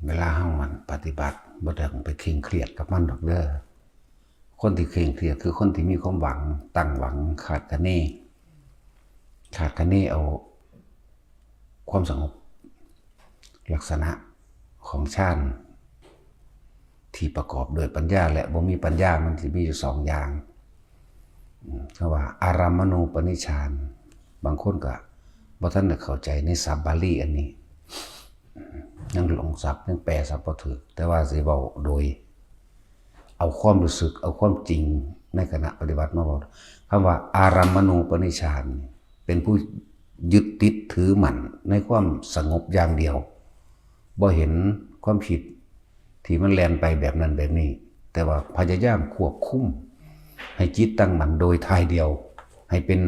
เวลาเฮามันปฏิบัติบ่ต้องไปเคร่งเครียดกับมันดอกเด้อคนที่เคร่งเครียดคือคนที่มีความหวังตั้งหวังขาดคะเนเอาความสงบลักษณะของฌานที่ประกอบด้วยปัญญาและบ่มีปัญญามันสิมีอยู่2อย่างคือว่าอารัมมณูปนิชฌานบางคนก็บ่ทันได้เข้าใจในศัพท์บาลีอันนี้ยังหลงศัพท์ยังแปลศัพท์บ่ถูกแต่ว่าสิเว้าโดยเอาความรู้สึกเอาความจริงในขณะปฏิบัติมาบอกคำว่าอารัมมณูปนิชฌานเป็นผู้ยึดติดถือมั่นในความสงบอย่างเดียวบ่เห็นความผิดที่มันแล่นไปแบบนั้นแบบนี้แต่ว่าพยายามควบคุมให้จิตตั้งมั่นโดยทายเดียวให้เป็น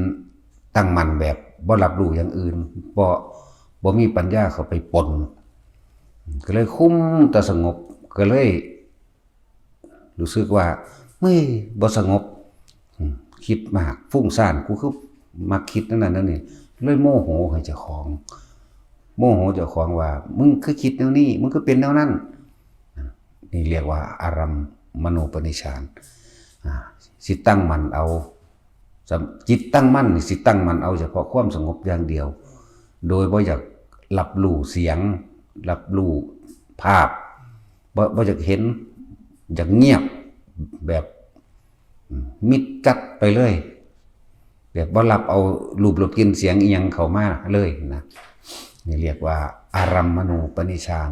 ตั้งมั่นแบบบ่รับรู้อย่างอื่นบ่มีปัญญาเข้าไปปนก็เลยคุ้มแต่สงบก็เลยรู้สึกว่าไม่บ่สงบคิดมากฟุ้งซ่านกูคือมาคิดนั่นนี่เลยโมโหให้เจ้าของว่ามึงคือคิดแนวนี้มึงคือเป็นแนวนั้นนี่เรียกว่าอารัมมณูปนิชฌานสิตั้งมั่นเอาจิตตั้งมั่นสิตั้งมั่นเอาเฉพาะความสงบอย่างเดียวโดยบ่อยากรับรู้เสียงรับรู้ภาพบ่อยากเห็นอยากเงียบแบบมิดจัดไปเลยแบบบ่รับเอารูปรสกลิ่นเสียงอีหยังเข้ามาเลยนะนี่เรียกว่าอารัมมณูปนิชฌาน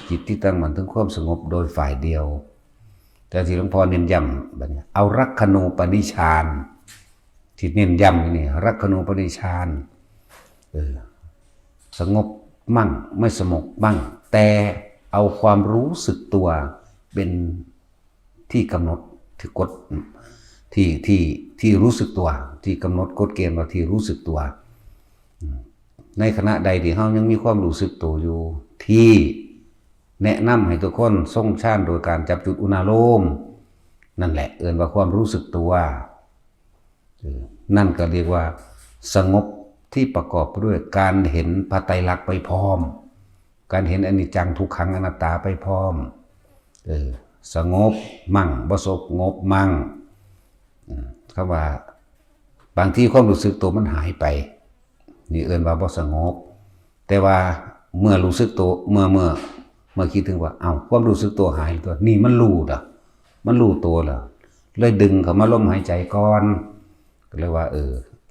จิตที่ตั้งมั่นถึงความสงบโดยฝ่ายเดียวแต่ที่หลวงพ่อเน้นย้ำแบบนี้เอารักขณูปนิชฌานที่เน้นย้ำนี่รักขณูปนิชฌานสงบมั่งไม่สงบบ้างแต่เอาความรู้สึกตัวเป็นที่กำหนดที่กฎที่รู้สึกตัวที่กำหนดกฎเกณฑ์ว่าที่รู้สึกตัวในขณะใดที่เฮายังมีความรู้สึกตัวอยู่ที่แนะนำให้ทุกคนทรงฌานโดยการจับจุดอุณาโลมนั่นแหละเอิ้นว่าความรู้สึกตัวนั่นก็เรียกว่าสงบที่ประกอบด้วยการเห็นพระไตรลักษณ์ไปพร้อมการเห็นอนิจจังทุกขังอนัตตาไปพร้อมสงบมั่งบ่สงบมั่งคำว่าบางทีความรู้สึกตัวมันหายไปนี่เอิ้นว่าบ่สงบแต่ว่าเมื่อรู้สึกตัวเมื่อคิดถึงว่าความรู้สึกตัวหายตัวนี่มันรู้ล่ะมันรู้ตัวล่ะเลยดึงเข้ามาลมหายใจก่อนก็เลยว่า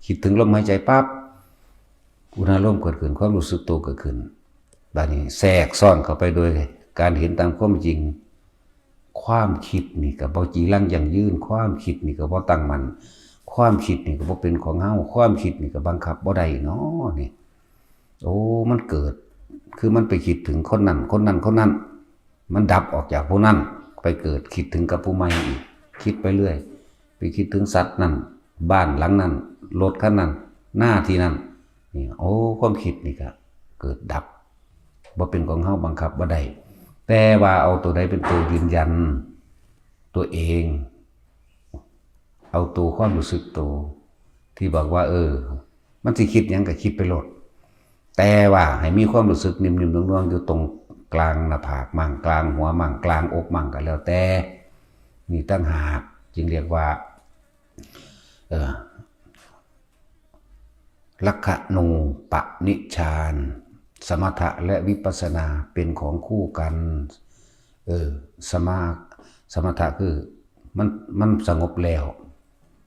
คิดถึงลมหายใจปั๊บอุณหภูมิเกิดขึ้นความรู้สึกตัวเกิดขึ้นบัดนี้แทรกซ่อนเข้าไปโดยการเห็นตามความจริงความคิดนี่ก็บ่จีรังยั่งยืนความคิดนี่ก็บ่ตั้งมั่นความคิดนี่ก็บ่เป็นของเฮาความคิดนี่ก็บังคับบ่ได้เนาะนี่มันเกิดคือมันไปคิดถึงคนนั้นมันดับออกจากผู้นั้นไปเกิดคิดถึงกับผู้ใหม่อีกคิดไปเรื่อยไปคิดถึงสัตว์นั้นบ้านหลังนั้นรถคันนั้นหน้าที่นั้นนี่ความคิดนี่ก็เกิดดับบ่เป็นของเฮาบังคับบ่ได้แต่ว่าเอาตัวใดเป็นตัวยืนยันตัวเองเอาตัวความรู้สึกตัวที่บอกว่ามันสิคิดหยังก็คิดไปโลดแต่ว่าให้มีความรู้สึกนิ่มๆนวลๆอยู่ตรงกลางหน้าผากมั่งกลางหัวมั่งกลางอกมั่งก็แล้วแต่นี่ตั้งหากจึงเรียกว่าลักขณูปนิชฌานสมถะและวิปัสสนาเป็นของคู่กันสมถะคือมันสงบแล้ว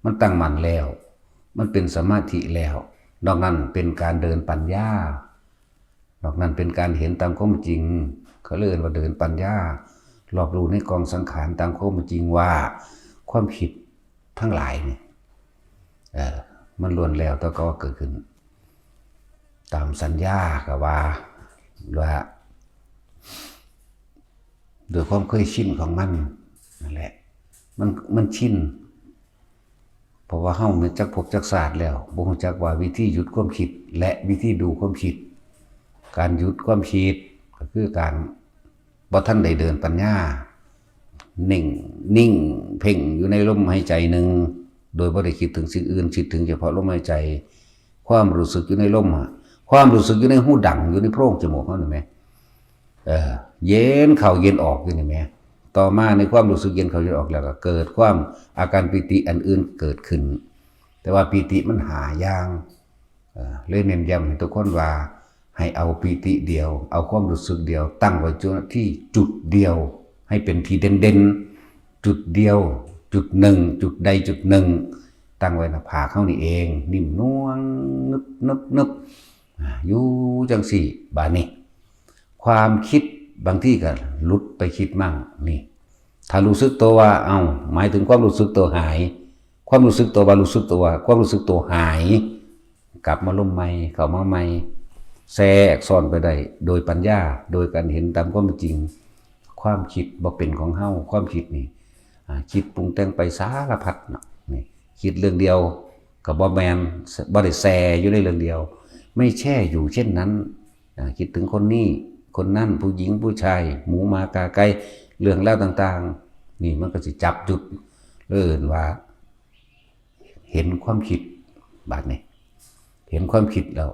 มันตั้งมั่นแล้วมันเป็นสมาธิแล้วนอกนั้นเป็นการเดินปัญญานอกนั้นเป็นการเห็นตามความจริงเขาเรียกว่าเดินปัญญารอบรู้ในกองสังขารตามความจริงว่าความผิดทั้งหลายนี่มันล้วนแล้วแต่ก็เกิดขึ้นตามสัญญากับว่าโดยความเคยชินของมันนั่นแหละมันชินเพราะว่าเฮามีจักภพจักศาสตร์แล้วบ่ฮู้จักว่าวิธีหยุดความคิดและวิธีดูความคิดการหยุดความคิดก็คือการบ่ทันได้เดินปัญญานิ่งเพ่งอยู่ในลมหายใจหนึ่งโดยบ่ได้คิดถึงสิ่งอื่นคิดถึงเฉพาะลมหายใจความรู้สึกอยู่ในลมความรู้สึกอยู่ในหูดังอยู่ในโพรงจมูกเฮานี่แหม เย็นเข้าเย็นออกอยู่นี่แหมต่อมาในความรู้สึกเย็นเข้าเย็นออกแล้วก็เกิดความอาการปิติอันอื่นเกิดขึ้นแต่ว่าปิติมันหายากเลยเน้นย้ำให้ทุกคนว่าให้เอาปิติเดียวเอาความรู้สึกเดียวตั้งไว้ที่จุดเดียวให้เป็นที่เด่นๆจุดเดียวจุดหนึ่งจุดใดจุดหนึ่งตั้งไว้หน้าผากเขานี่เองนิ่มนวลนึบอยู่จังสี่บาดนี้ความคิดบางที่ก็หลุดไปคิดมั่งนี่ถ้ารู้สึกตัวว่าหมายถึงความรู้สึกตัวหายความรู้สึกตัวว่ารู้สึกตัวความรู้สึกตัวหายกลับมาลมใหม่เข้ามาใหม่แทรกซ้อนไปได้โดยปัญญาโดยการเห็นตามความเป็นจริงความคิดบ่เป็นของเฮาความคิดนี่คิดปรุงแต่งไปสารพัดเนาะนี่คิดเรื่องเดียวกับบ่แมนบ่ได้แซ่อยู่ในเรื่องเดียวไม่แช่อยู่เช่นนั้นคิดถึงคนนี้คนนั่นผู้หญิงผู้ชายหมูหมากาไก่เรื่องเล่าต่างๆนี่มันก็สิจับจุดเลื่อนว่าเห็นความคิดบาดนี้เห็นความคิดแล้ว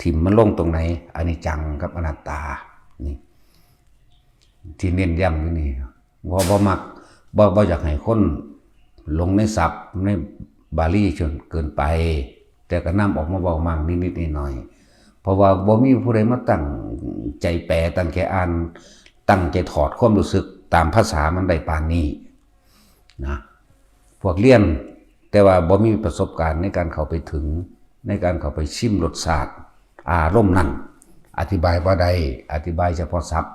ถิ่มมันลงตรงไหนอนิจจังกับอนัตตานี่ที่เน้นย้ำอยู่นี่บ่มักบ่อยากให้คนลงในศัพท์ในบาลีจนเกินไปแต่ก็นำออกมาเบามั่งนิดๆหน่อยๆเพราะว่าบ่มีผู้ใดมาตั้งใจแปลตั้งใจอ่านตั้งใจถอดความรู้สึกตามภาษามันได้ปานนี้นะพวกเรียนแต่ว่าบ่มีประสบการณ์ในการเข้าไปถึงในการเข้าไปชิมรสชาติอารมณ์นั้นอธิบายบ่ได้อธิบายเฉพาะศัพท์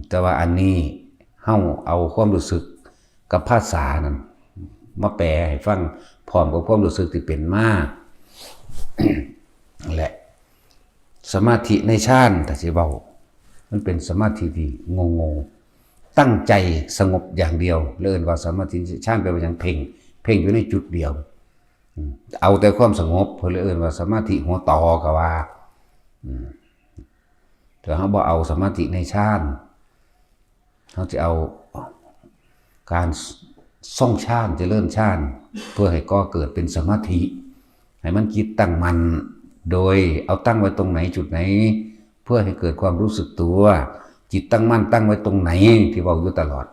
แต่ว่าอันนี้เฮาเอาความรู้สึกกับภาษานั้นมาแปลให้ฟังพร้อมกับความรู้สึกที่เป็นมาและสมาธิในฌานถ้าสิเว้ามันเป็นสมาธิที่งงตั้งใจสงบอย่างเดียวเรียกว่าสมาธิฌานแปลว่าอย่างเพ่งอยู่ในจุดเดียวเอาแต่ความสงบเพิ่นเรียกว่าสมาธิหัวต่อก็ว่าแต่เฮาบ่เอาสมาธิในฌานเฮาจะเอาการส่องฌานเจริญฌานเพื่อให้ก่อเกิดเป็นสมาธิให้มันจิตตั้งมั่นโดยเอาตั้งไว้ตรงไหนจุดไหนเพื่อให้เกิดความรู้สึกตัวจิตตั้งมั่นตั้งไว้ตรงไหนที่เว้าอยู่ตลอด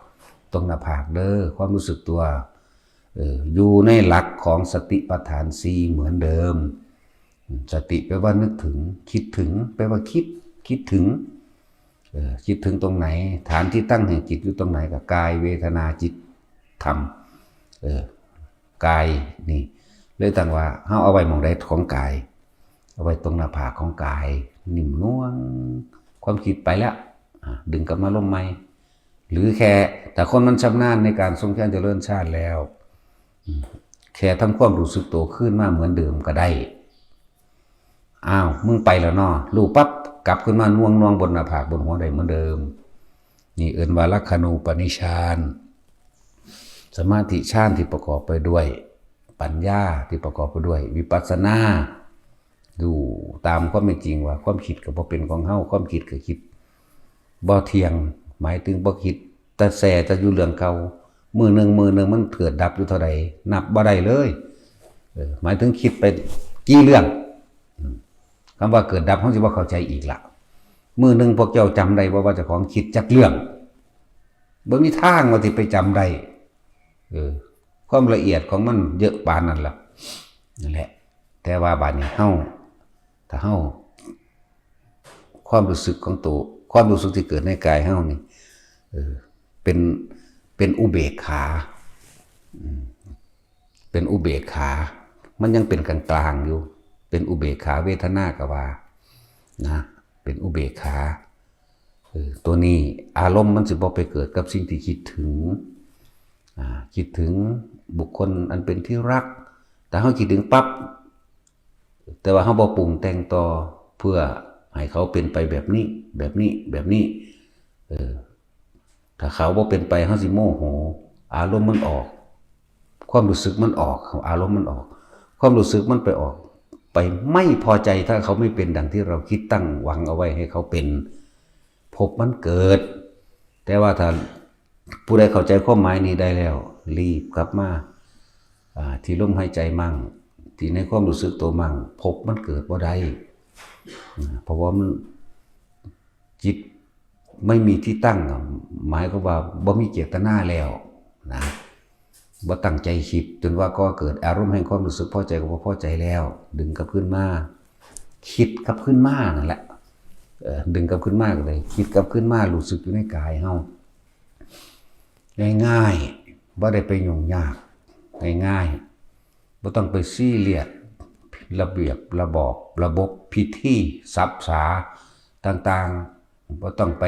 ตรงหน้าผากเด้อความรู้สึกตัวอยู่ในหลักของสติปัฏฐาน4เหมือนเดิมสติแปลว่านึกถึงคิดถึงแปลว่าคิดถึงคิดถึงตรงไหนฐานที่ตั้งแห่งจิตอยู่ตรงไหนกับกายเวทนาจิตธรรมกายนี่เลยตั้งว่าเฮาเอาไว้หม่องใดของกายเอาไว้ตรงหน้าผากของกายนิ่มนวลความคิดไปแล้วดึงกลับมาลมใหม่หรือแค่แต่คนมันชำนาญในการทรงฌานเจริญฌานแล้วแค่ทำความรู้สึกตัวขึ้นมาเหมือนเดิมก็ได้มึงไปแล้วเนาะรู้ปั๊บกลับขึ้นมาน่วงบนหน้าผากบนหัวได้เหมือนเดิมนี่เอิ้นว่าลักขณูปนิชฌานสมาธิฌานที่ประกอบไปด้วยปัญญาที่ประกอบไปด้วยวิปัสสนาดูตามความเป็นจริงว่าความคิดก็บ่เป็นของเฮาความคิดก็คิดบ่เที่ยงหมายถึงบ่คิดแต่แสจะอยู่เรื่องเก่ามือหนึ่งมันเกิดดับอยู่เท่าใดนับบ่ได้เลยหมายถึงคิดไปกี่เรื่องคำว่าเกิดดับเขาสิว่าเข้าใจอีกละมือหนึ่งพวกเจ้าจำได้ว่าเจ้าของคิดจักเรื่องบ่มีทางว่าที่ไปจำได้ความละเอียดของมันเยอะปานนั้นล่ะนั่นแหละแต่ว่าบาดนี้เฮาถ้าเฮาความรู้สึกของตัวความรู้สึกที่เกิดในกายเฮานี่เป็นอุเบกขาเป็นอุเบกขามันยังเป็นกลางๆอยู่เป็นอุเบกขาเวทนาก็ว่านะเป็นอุเบกขาตัวนี้อารมณ์มันสิบ่ไปเกิดกับสิ่งที่คิดถึงบุคคลอันเป็นที่รักแต่เฮาคิดถึงปั๊บแต่ว่าเฮาบ่ปรุงแต่งต่อเพื่อให้เขาเป็นไปแบบนี้ถ้าเขาบ่เป็นไปเฮาสิโมโหอารมณ์มันออกความรู้สึกมันออกอารมณ์มันออกความรู้สึกมันไปออกไปไม่พอใจถ้าเขาไม่เป็นดังที่เราคิดตั้งหวังเอาไว้ให้เขาเป็นภพมันเกิดแต่ว่าถ้าผู้ใดเข้าใจความหมายนี้ได้แล้วรีบกลับมาที่ลมหายใจมั่งที่ในความรู้สึกตัวมั่งภพมันเกิดบ่ได้เพราะว่ามันจิ จิตไม่มีที่ตั้งหมายก็ว่าบ่มีเจตนาแล้วนะบ่ตั้งใจคิดจนว่าก็เกิดอารมณ์แห่งความรู้สึกพอใจกับบ่พอใจแล้วดึงกลับขึ้นมาคิดกลับขึ้นมานั่นแหละดึงกลับขึ้นมาเลยคิดกลับขึ้นมารู้สึกอยู่ในกายเฮาง่ายๆบ่ได้ไปยุ่งยากง่ายๆบ่ต้องไปซีเรียสระเบียบระบบพิธีศัพท์ษาต่างๆบ่ต้องไป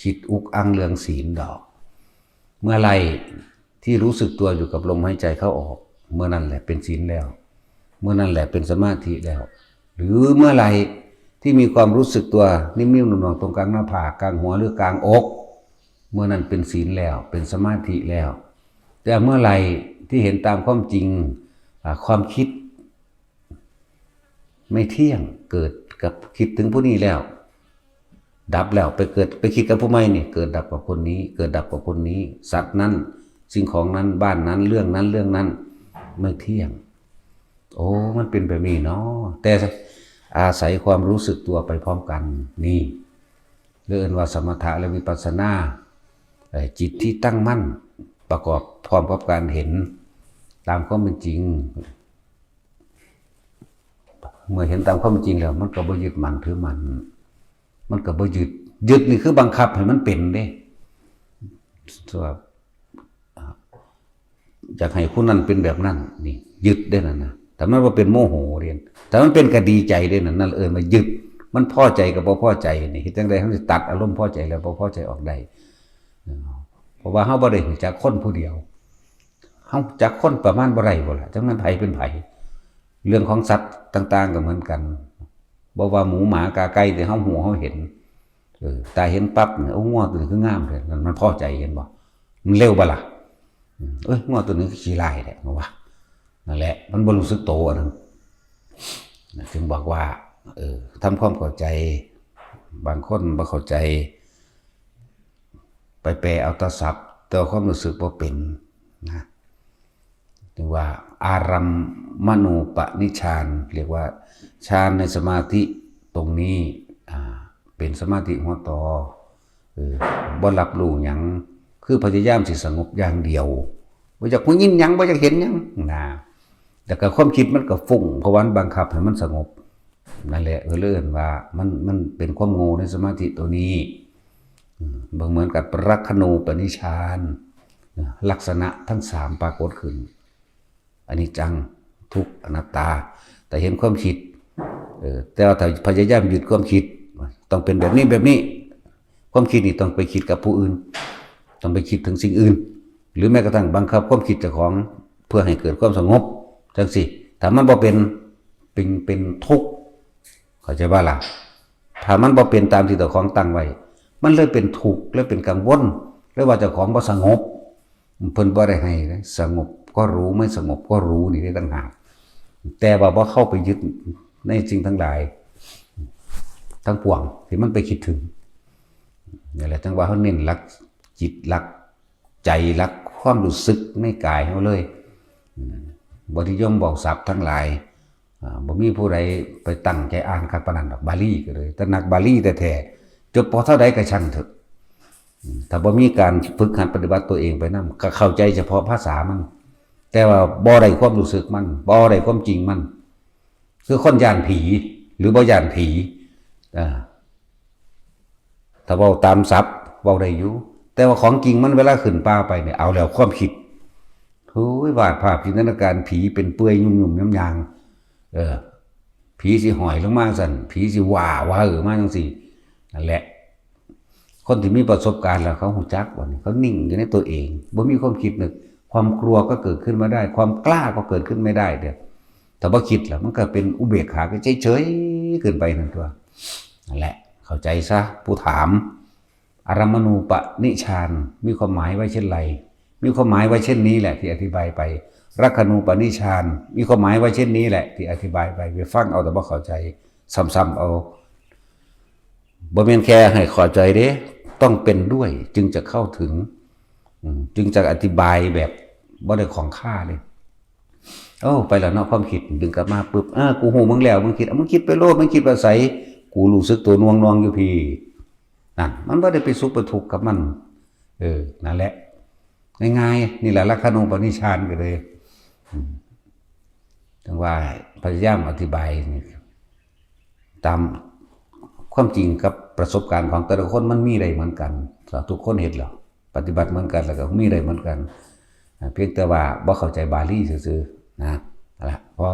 คิดอุกอังเรื่องศีลดอกเมื่อไรที่รู้สึกตัวอยู่กับลมหายใจเข้าออกเมื่อนั้นแหละเป็นศีลแล้วเมื่อนั้นแหละเป็นสมาธิแล้วหรือเมื่อไรที่มีความรู้สึกตัวนิ่มๆหน่วงๆตรงกลางหน้าผากกลางหัวหรือกลางอกเมื่อนั้นเป็นศีลแล้วเป็นสมาธิแล้วแต่เมื่อไรที่เห็นตามความจริงความคิดไม่เที่ยงเกิดกับคิดถึงผู้นี้แล้วดับแล้วไปคิดกับผู้ใหม่นี่เกิดดับกับคนนี้เกิดดับกับคนนี้สัตว์นั้นสิ่งของนั้นบ้านนั้นเรื่องนั้นไม่เที่ยงโอ้มันเป็นแบบนี้เนาะแต่อาศัยความรู้สึกตัวไปพร้อมกันนี่เรียกว่าสมถะและวิปัสสนาจิตที่ตั้งมั่นประกอบพร้อมกับการเห็นตามความเป็นจริงเมื่อเห็นตามความเป็นจริงแล้วมันก็บ่ยึดมั่นถือมันก็บ่ยึดนี่คือบังคับให้มันเป็นเด้ส่วนอยากให้ผู้นั้นเป็นแบบนั้นนี่ยึดได้นะแต่มันว่าเป็นโมโหเรียนแต่มันเป็นก็ดีใจได้นั่นมายึดมันพอใจกับบ่พอใจนี่เฮ็ดจังได๋เฮาสิตัดอารมณ์พอใจแล้วบ่พอใจออกได้เพราะว่าเฮาบ่ได้รู้จักคนผู้เดียวเฮาจักคนประมาณบ่ได้บ่ล่ะจังนั้นไผเป็นไผเรื่องของสัตว์ต่างๆก็เหมือนกันบ่ว่าหมูหมากาไก่ที่เฮาหูเฮาเห็นตาเห็นปั๊บเนี่ยโอ้งัวตัวนี้คืองามเลยมันพอใจเห็นบ่มันเร็วบ่ล่ะงัวตัวนี้ขี้ลายแหละว่านั่นแหละมันบ่รู้สึกโตอันนั้นถึงบอกว่าทำความเข้าใจบางคนบ่เข้าใจไปแปลเอาแตศัพท์แต่ความรู้สึกบ่เป็นนะถึงว่าอารัมมณูปนิชฌานเรียกว่าฌานในสมาธิตรงนี้เป็นสมาธิหัวต่อบ่รับรู้หยังคือพยายามสิสงบอย่างเดียวบ่อยากหูยินหยังบ่อยากเห็นหยังนะแต่ก็ความคิดมันก็ฟุ้งเพราะว่าบังคับให้มันสงบนั่นแหละเลื่อนว่ามันเป็นความโง่ในสมาธิตัวนี้เหมือนกับปรักขณูปนิชฌานลักษณะทั้ง3ปรากฏขึ้นอนิจจังทุกข์อนัตตาแต่เห็นความคิดแต่ว่าถ้าพยายามหยุดความคิดต้องเป็นแบบนี้ความคิดนี่ต้องไปคิดกับผู้อื่นต้องไปคิดถึงสิ่งอื่นหรือแม้กระทั่งบังคับความคิดเจ้าของเพื่อให้เกิดความสงบจังสิถ้ามันบ่เป็นทุกข์เข้าใจว่าล่ะถ้ามันบ่เป็นตามที่เจ้าของตั้งไว้มันเลยเป็นทุกข์และเป็นกังวลและว่าเจ้าของบ่สงบเพิ่นบ่ได้ให้สงบก็รู้ไม่สงบก็รู้นี่ได้ต่างหากแต่ว่าบ่เข้าไปยึดในสิ่งทั้งหลายทั้งปวงที่มันไปคิดถึงนี่แหละจังว่าเขาเน้นรักจิตรักใจรักความรู้สึกในกายเขาเลยบริยมบอกศัพท์ทั้งหลายบ่มีผู้ใดไปตั้งใจอ่านคักปานนั้นดอกบาลีก็เลยแต่นักบาลีแท้ๆจบพอเท่าใดก็ช่างเถอะถ้าบ่มีการฝึกหัดปฏิบัติตัวเองไปนำก็เข้าใจเฉพาะภาษามันแต่ว่าบ่ได้ความรู้สึกมันบ่ได้ความจริงมันคือคนย่านผีหรือบ่ย่านผีถ้าเว้าตามศัพท์เว้าได้อยู่แต่ว่าของจริงมันเวลาขึ้นป่าไปเนี่ยเอาแล้วความคิดโอ้ยวาดภาพจินตนาการผีเป็นเปื่อยยุ่มๆยางผีสิหอยลงมาสั่นผีสิว่ามาจังซี่นั่นแหละคนที่มีประสบการณ์แล้วเขาหูจักว่าเขานิ่งอยู่ในตัวเองบ่มีความคิดนึกความกลัวก็เกิดขึ้นมาได้ความกล้าก็เกิดขึ้นไม่ได้เด้อแต่บ่คิดแล้วมันก็เป็นอุเบกขาก็เฉยๆขึ้นไปนั่นตัวนั่นแหละเข้าใจซะผู้ถามอารัมมณูปนิชฌานมีความหมายไว้เช่นไรมีความหมายไว้เช่นนี้แหละที่อธิบายไปรักขณูปนิชฌานมีความหมายไว้เช่นนี้แหละที่อธิบายไปฟังเอาแต่บ่เข้าใจซ้ำๆเอาบ่แม่นแค่ให้เข้าใจเด้ต้องเป็นด้วยจึงจะเข้าถึงจึงจะอธิบายแบบบ่ได้ของค่าเลยไปแล้วเนาะความคิดดึงกลับมาปึ๊บกูหูมึงแล้วมึงคิดไปโลดมึงคิดว่าใสกูรู้สึกตัวนวงอยู่พี่ นั่นมันบ่ได้ไปสุขไปทุกข์กับมันนั่นแหละง่ายๆนี่แหละลักขณูปนิชฌานก็เลยถึงว่าพยายามอธิบายตามความจริงกับประสบการณ์ของแต่ละคนมันมีได้เหมือนกันทุกคนเห็นหรอกปฏิบัติเหมือนกันแล้วก็มีได้เหมือนกันเพียงแต่ว่าบ่เข้าใจบาลีซื่อๆนะนั่นแหละเพราะ